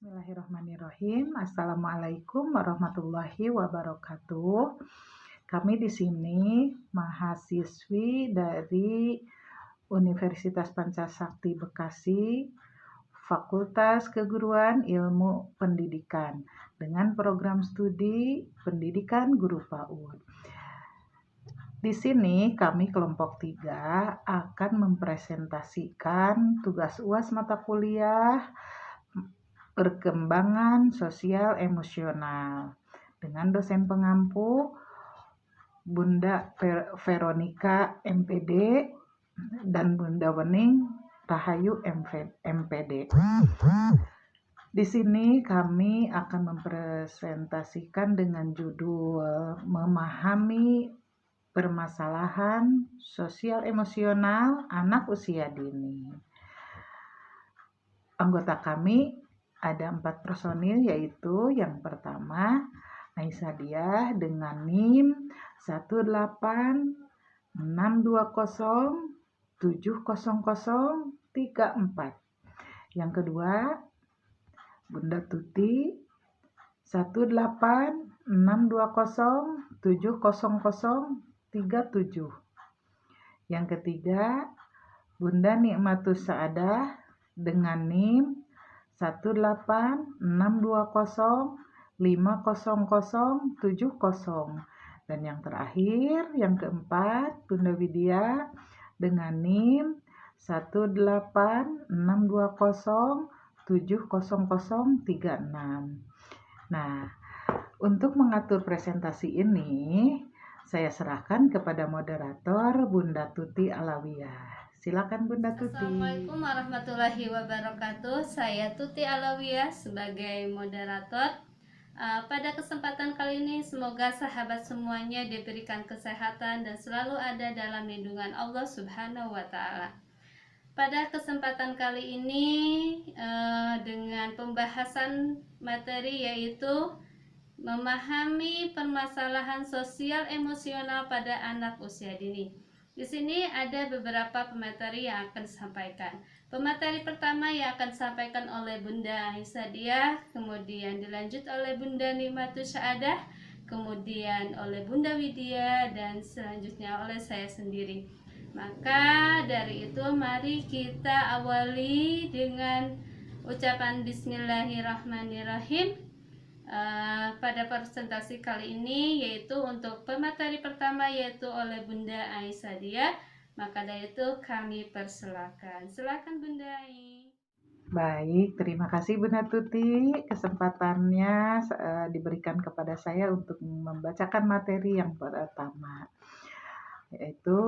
Bismillahirrahmanirrahim. Assalamualaikum warahmatullahi wabarakatuh. Kami di sini mahasiswi dari Universitas Pancasakti Bekasi, Fakultas Keguruan Ilmu Pendidikan dengan program studi Pendidikan Guru PAUD. Di sini kami kelompok 3 akan mempresentasikan tugas UAS mata kuliah Perkembangan Sosial Emosional dengan dosen pengampu Bunda Veronica MPD dan Bunda Wening Rahayu MPD. Di sini kami akan mempresentasikan dengan judul Memahami Permasalahan Sosial Emosional Anak Usia Dini. Anggota kami ada 4 personil, yaitu yang pertama Aisyah dengan NIM 18620700034. Yang kedua Bunda Tuti 18620700037. Yang ketiga Bunda Nikmatus Saadah dengan NIM 18620500070. Dan yang terakhir, yang keempat, Bunda Widya dengan NIM 18620700036. Nah, untuk mengatur presentasi ini, saya serahkan kepada moderator Bunda Tuti Alawiyah. Silakan Bunda Tuti. Assalamualaikum warahmatullahi wabarakatuh. Saya Tuti Alawiyah sebagai moderator. Pada kesempatan kali ini semoga sahabat semuanya diberikan kesehatan dan selalu ada dalam lindungan Allah Subhanahu wa Ta'ala. Pada kesempatan kali ini dengan pembahasan materi yaitu memahami permasalahan sosial emosional pada anak usia dini. Di sini ada beberapa pemateri yang akan disampaikan. Pemateri pertama yang akan disampaikan oleh Bunda Aisyah, kemudian dilanjut oleh Bunda Nikmatus Saadah, kemudian oleh Bunda Widya, dan selanjutnya oleh saya sendiri. Maka dari itu mari kita awali dengan ucapan Bismillahirrahmanirrahim. Pada presentasi kali ini yaitu untuk pemateri pertama yaitu oleh Bunda Aisyah. Maka dari itu kami persilakan. Silakan Bunda Ai. Baik, terima kasih Bunda Tuti. Kesempatannya diberikan kepada saya untuk membacakan materi yang pertama, yaitu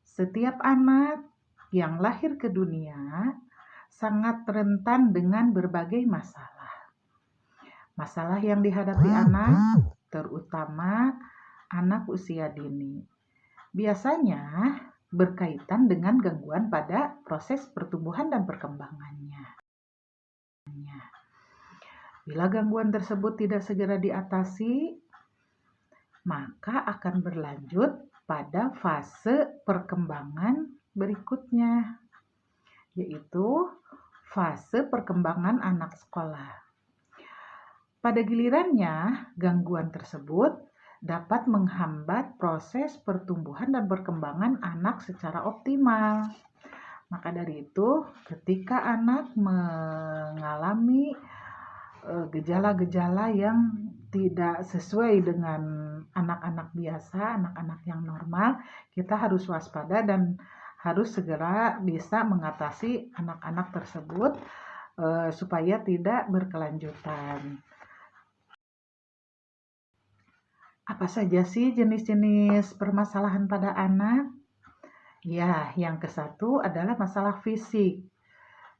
setiap anak yang lahir ke dunia sangat rentan dengan berbagai masalah. Masalah yang dihadapi anak, terutama anak usia dini, biasanya berkaitan dengan gangguan pada proses pertumbuhan dan perkembangannya. Bila gangguan tersebut tidak segera diatasi, maka akan berlanjut pada fase perkembangan berikutnya, yaitu fase perkembangan anak sekolah. Pada gilirannya, gangguan tersebut dapat menghambat proses pertumbuhan dan perkembangan anak secara optimal. Maka dari itu, ketika anak mengalami gejala-gejala yang tidak sesuai dengan anak-anak biasa, anak-anak yang normal, kita harus waspada dan harus segera bisa mengatasi anak-anak tersebut supaya tidak berkelanjutan. Apa saja sih jenis-jenis permasalahan pada anak? Ya, yang ke-1 adalah masalah fisik.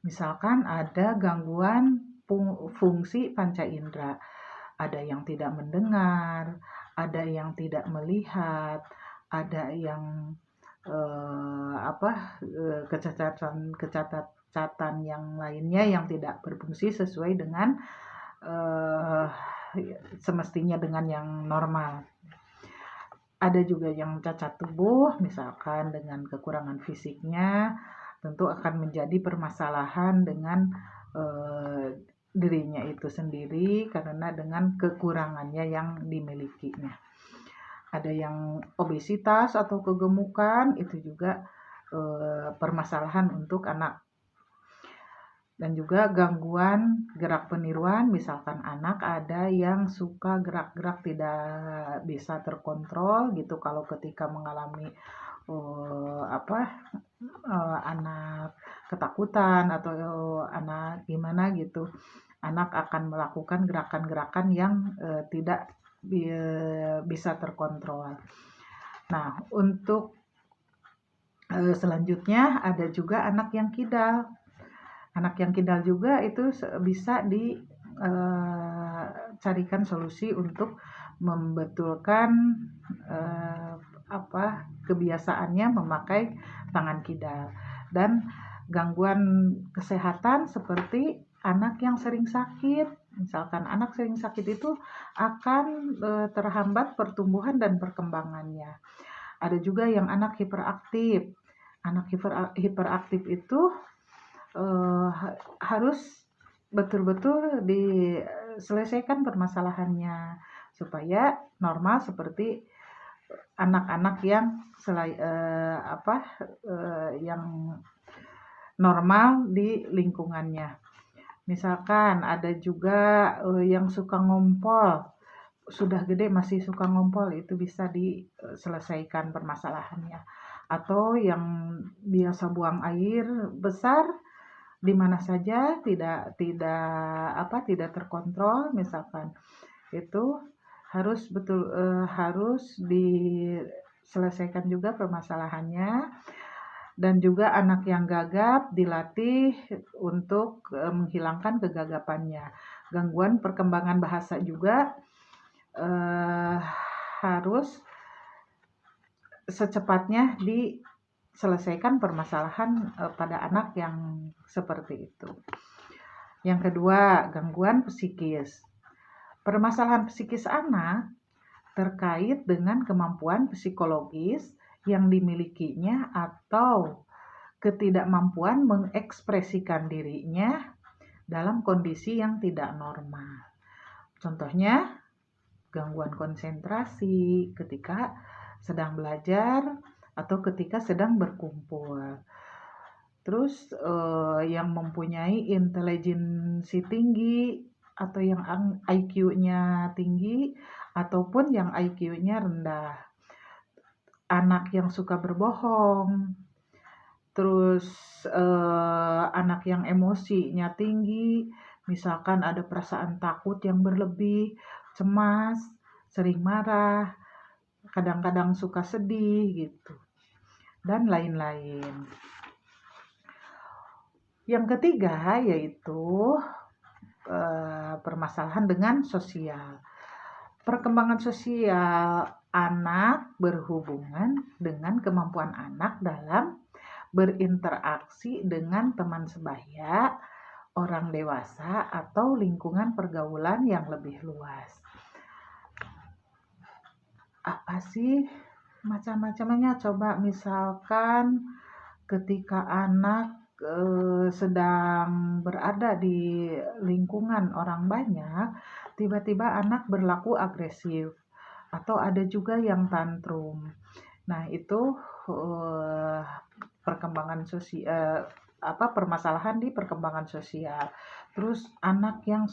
Misalkan ada gangguan fungsi panca indera. Ada yang tidak mendengar, ada yang tidak melihat, ada yang kecacatan yang lainnya yang tidak berfungsi sesuai dengan semestinya dengan yang normal. Ada juga yang cacat tubuh, misalkan dengan kekurangan fisiknya, tentu akan menjadi permasalahan dengan eh, dirinya itu sendiri karena dengan kekurangannya yang dimilikinya. Ada yang obesitas atau kegemukan, itu juga permasalahan untuk anak. Dan juga gangguan gerak peniruan, misalkan anak ada yang suka gerak-gerak tidak bisa terkontrol gitu, kalau ketika mengalami anak ketakutan atau anak gimana gitu, anak akan melakukan gerakan-gerakan yang tidak bisa terkontrol. Nah, untuk selanjutnya ada juga anak yang kidal. Anak yang kidal juga itu bisa dicarikan solusi untuk membetulkan kebiasaannya memakai tangan kidal. Dan gangguan kesehatan seperti anak yang sering sakit, misalkan anak sering sakit itu akan terhambat pertumbuhan dan perkembangannya. Ada juga yang anak hiperaktif. Anak hiperaktif itu harus betul-betul diselesaikan permasalahannya supaya normal seperti anak-anak yang yang normal di lingkungannya. Misalkan ada juga yang suka ngompol, sudah gede masih suka ngompol, itu bisa diselesaikan permasalahannya. Atau yang biasa buang air besar di mana saja tidak terkontrol, misalkan itu harus diselesaikan juga permasalahannya. Dan juga anak yang gagap dilatih untuk menghilangkan kegagapannya. Gangguan perkembangan bahasa juga harus secepatnya diselesaikan permasalahan pada anak yang seperti itu. Yang kedua, gangguan psikis. Permasalahan psikis anak terkait dengan kemampuan psikologis yang dimilikinya atau ketidakmampuan mengekspresikan dirinya dalam kondisi yang tidak normal. Contohnya, gangguan konsentrasi ketika sedang belajar atau ketika sedang berkumpul. Terus yang mempunyai intelijensi tinggi atau yang IQ-nya tinggi ataupun yang IQ-nya rendah. Anak yang suka berbohong, terus anak yang emosinya tinggi, misalkan ada perasaan takut yang berlebih, cemas, sering marah, kadang-kadang suka sedih gitu, dan lain-lain. Yang ketiga yaitu permasalahan dengan sosial. Perkembangan sosial anak berhubungan dengan kemampuan anak dalam berinteraksi dengan teman sebaya, orang dewasa, atau lingkungan pergaulan yang lebih luas. Apa sih macam-macamnya? Coba misalkan ketika anak sedang berada di lingkungan orang banyak, tiba-tiba anak berlaku agresif, atau ada juga yang tantrum. Nah, itu permasalahan di perkembangan sosial. Terus anak yang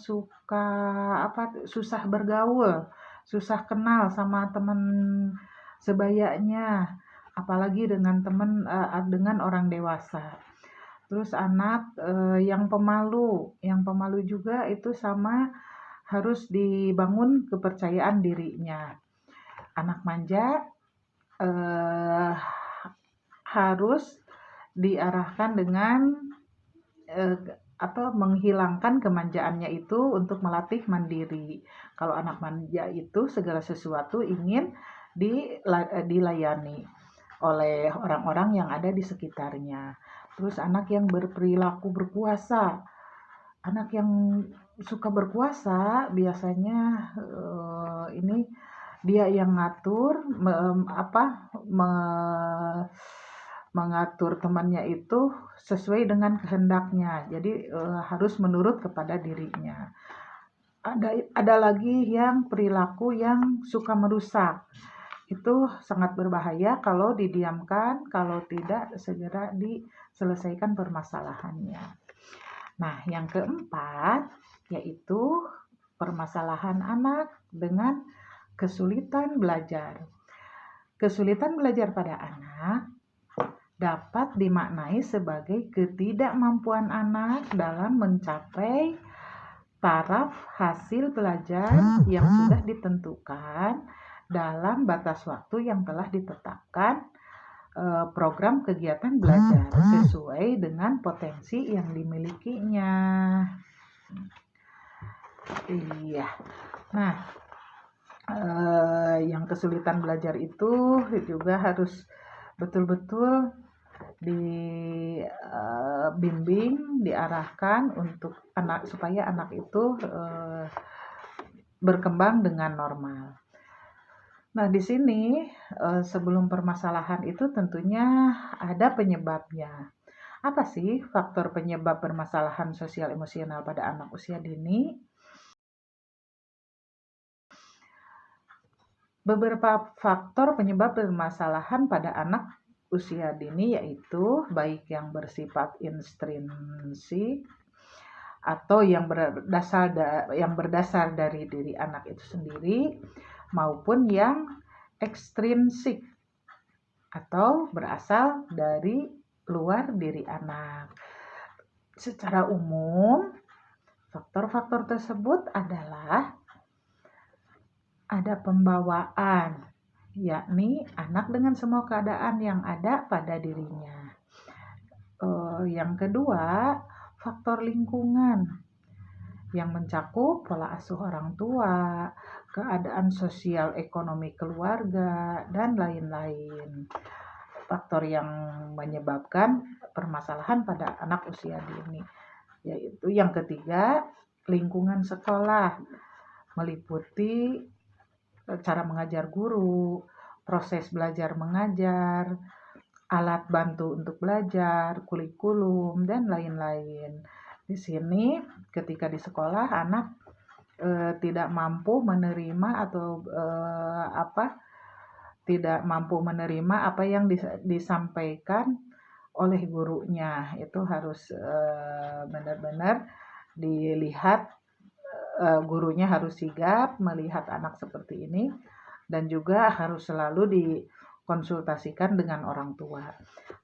susah bergaul, susah kenal sama teman sebayanya, apalagi dengan orang dewasa. Terus anak yang pemalu juga itu sama, harus dibangun kepercayaan dirinya. Anak manja harus diarahkan dengan atau menghilangkan kemanjaannya itu untuk melatih mandiri. Kalau anak manja itu segala sesuatu ingin dilayani oleh orang-orang yang ada di sekitarnya. Terus anak yang berperilaku berkuasa. Anak yang suka berkuasa biasanya dia yang ngatur mengatur temannya itu sesuai dengan kehendaknya. Jadi harus menurut kepada dirinya. Ada lagi yang perilaku yang suka merusak. Itu sangat berbahaya kalau didiamkan, kalau tidak segera diselesaikan permasalahannya. Nah, yang keempat yaitu permasalahan anak dengan kesulitan belajar. Kesulitan belajar pada anak dapat dimaknai sebagai ketidakmampuan anak dalam mencapai taraf hasil belajar yang sudah ditentukan dalam batas waktu yang telah ditetapkan program kegiatan belajar sesuai dengan potensi yang dimilikinya. Iya. Nah, yang kesulitan belajar itu juga harus betul-betul dibimbing, diarahkan untuk anak supaya anak itu berkembang dengan normal. Nah, di sini sebelum permasalahan itu tentunya ada penyebabnya. Apa sih faktor penyebab permasalahan sosial emosional pada anak usia dini? Beberapa faktor penyebab permasalahan pada anak usia dini yaitu baik yang bersifat intrinsik atau yang berdasar dari diri anak itu sendiri maupun yang ekstrinsik atau berasal dari luar diri anak. Secara umum, faktor-faktor tersebut adalah ada pembawaan, yakni anak dengan semua keadaan yang ada pada dirinya. Yang kedua, faktor lingkungan yang mencakup pola asuh orang tua, keadaan sosial ekonomi keluarga, dan lain-lain. Faktor yang menyebabkan permasalahan pada anak usia dini. Yaitu yang ketiga, lingkungan sekolah, meliputi cara mengajar guru, proses belajar mengajar, alat bantu untuk belajar, kurikulum, dan lain-lain. Di sini ketika di sekolah anak tidak mampu menerima atau tidak mampu menerima apa yang disampaikan oleh gurunya. Itu harus benar-benar dilihat, gurunya harus sigap melihat anak seperti ini dan juga harus selalu dikonsultasikan dengan orang tua.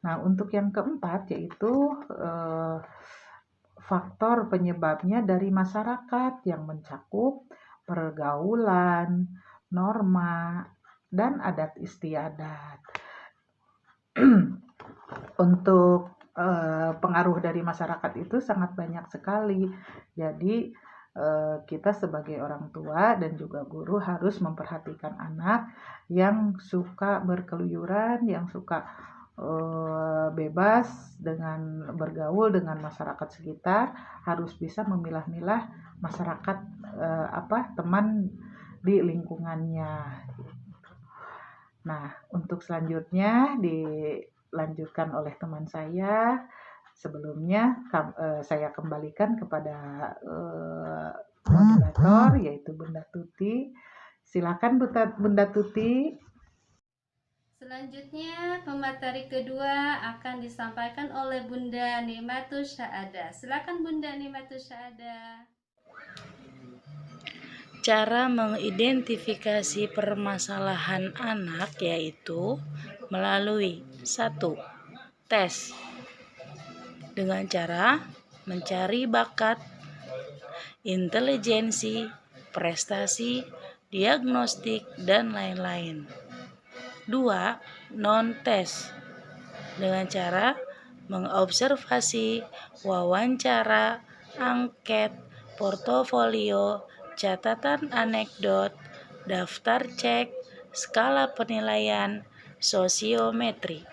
Nah, untuk yang keempat yaitu faktor penyebabnya dari masyarakat yang mencakup pergaulan, norma, dan adat istiadat. Untuk pengaruh dari masyarakat itu sangat banyak sekali. Jadi kita sebagai orang tua dan juga guru harus memperhatikan anak yang suka berkeluyuran, yang suka bebas dengan bergaul dengan masyarakat sekitar, harus bisa memilah-milah masyarakat teman di lingkungannya. Nah, untuk selanjutnya dilanjutkan oleh teman saya. Sebelumnya saya kembalikan kepada moderator yaitu Bunda Tuti. Silakan Bunda Tuti. Selanjutnya, pemateri kedua akan disampaikan oleh Bunda Nimatus Syahada. Silakan Bunda Nimatus Syahada. Cara mengidentifikasi permasalahan anak yaitu melalui 1. Tes dengan cara mencari bakat, intelijensi, prestasi, diagnostik, dan lain-lain. 2. Non-tes dengan cara mengobservasi, wawancara, angket, portofolio, catatan anekdot, daftar cek, skala penilaian, sosiometri.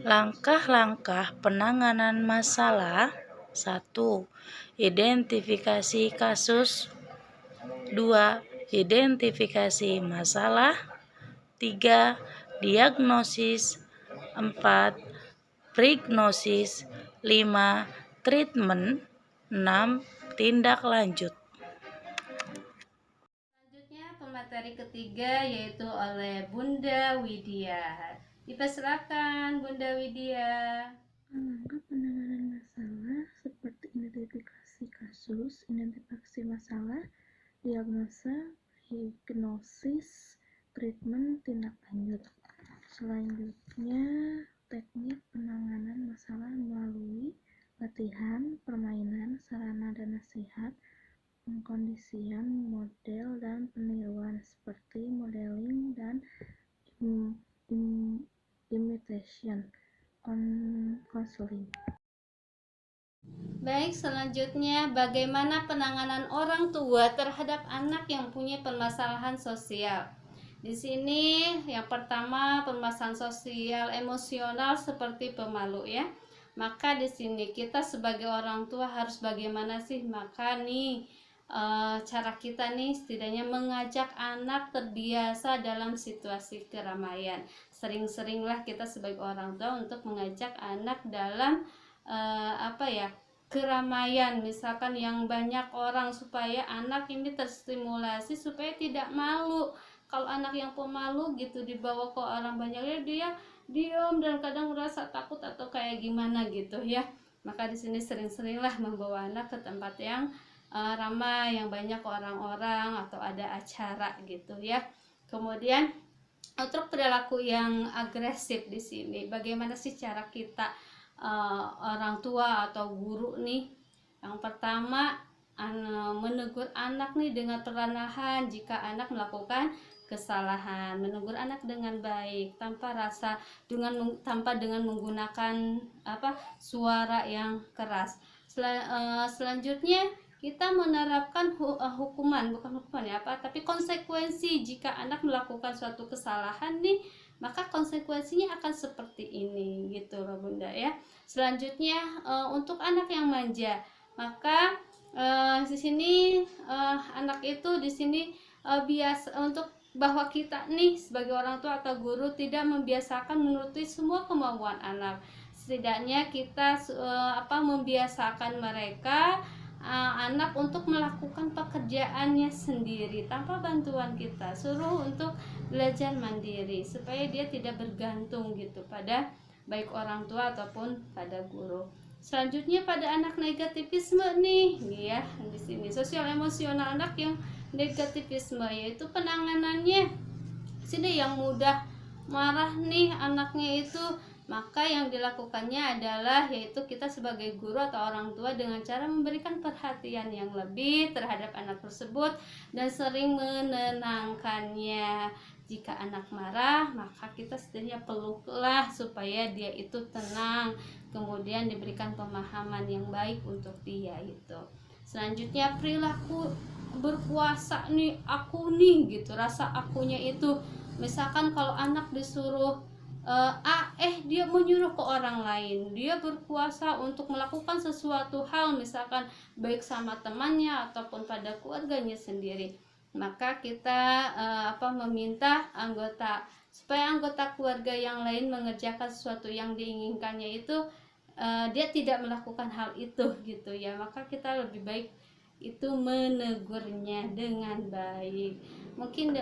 Langkah-langkah penanganan masalah. 1. Identifikasi kasus. 2. Identifikasi masalah. 3. Diagnosis. 4. Prognosis. 5. Treatment. 6. Tindak lanjut. Selanjutnya pemateri ketiga yaitu oleh Bunda Widya. Dipersilakan Bunda Widya. Langkah penanganan masalah seperti identifikasi kasus, identifikasi masalah, diagnosa, hipnosis, treatment, tindak lanjut. Selanjutnya, teknik penanganan masalah melalui latihan, permainan, sarana dan nasihat, pengkondisian, model, dan peniruan seperti modeling dan imitation, konseling. Baik, selanjutnya bagaimana penanganan orang tua terhadap anak yang punya permasalahan sosial. Di sini yang pertama permasalahan sosial emosional seperti pemalu ya. Maka di sini kita sebagai orang tua harus bagaimana sih? Maka nih cara kita nih setidaknya mengajak anak terbiasa dalam situasi keramaian. Sering-seringlah kita sebagai orang tua untuk mengajak anak dalam keramaian, misalkan yang banyak orang, supaya anak ini terstimulasi supaya tidak malu. Kalau anak yang pemalu gitu dibawa ke orang banyak, dia diam dan kadang merasa takut atau kayak gimana gitu ya. Maka di sini sering-seringlah membawa anak ke tempat yang ramai, yang banyak orang-orang atau ada acara gitu ya. Kemudian untuk perilaku yang agresif di sini, bagaimana sih cara kita orang tua atau guru nih? Yang pertama, menegur anak nih dengan perlahan jika anak melakukan kesalahan. Menegur anak dengan baik tanpa dengan menggunakan suara yang keras. Selanjutnya kita menerapkan tapi konsekuensi jika anak melakukan suatu kesalahan nih, maka konsekuensinya akan seperti ini gitu loh Bunda ya. Selanjutnya untuk anak yang manja, maka di sini anak itu di sini biasa untuk bahwa kita nih sebagai orang tua atau guru tidak membiasakan menuruti semua kemauan anak. Setidaknya kita membiasakan mereka anak untuk melakukan pekerjaannya sendiri tanpa bantuan kita, suruh untuk belajar mandiri supaya dia tidak bergantung gitu pada baik orang tua ataupun pada guru. Selanjutnya pada anak negativisme nih ya, di sini sosial emosional anak yang negativisme, yaitu penanganannya sini yang mudah marah nih anaknya itu. Maka yang dilakukannya adalah yaitu kita sebagai guru atau orang tua dengan cara memberikan perhatian yang lebih terhadap anak tersebut dan sering menenangkannya. Jika anak marah, maka kita setidaknya peluklah supaya dia itu tenang, kemudian diberikan pemahaman yang baik untuk dia itu. Selanjutnya perilaku berkuasa nih, aku nih gitu, rasa akunya itu. Misalkan kalau anak disuruh dia menyuruh ke orang lain, dia berkuasa untuk melakukan sesuatu hal, misalkan baik sama temannya ataupun pada keluarganya sendiri, maka kita meminta supaya anggota keluarga yang lain mengerjakan sesuatu yang diinginkannya itu, dia tidak melakukan hal itu gitu ya. Maka kita lebih baik itu menegurnya dengan baik. Mungkin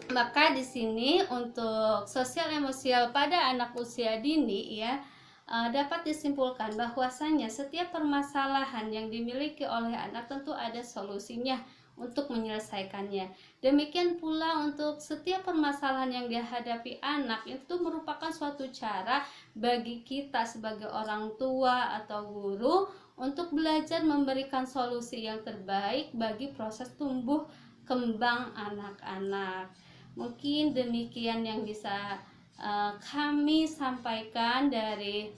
maka di sini untuk sosial emosional pada anak usia dini ya, dapat disimpulkan bahwasanya setiap permasalahan yang dimiliki oleh anak tentu ada solusinya untuk menyelesaikannya. Demikian pula untuk setiap permasalahan yang dihadapi anak itu merupakan suatu cara bagi kita sebagai orang tua atau guru untuk belajar memberikan solusi yang terbaik bagi proses tumbuh kembang anak-anak. Mungkin demikian yang bisa kami sampaikan dari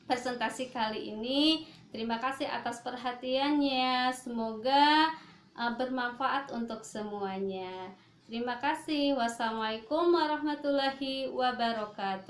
presentasi kali ini. Terima kasih atas perhatiannya. Semoga bermanfaat untuk semuanya. Terima kasih. Wassalamualaikum warahmatullahi wabarakatuh.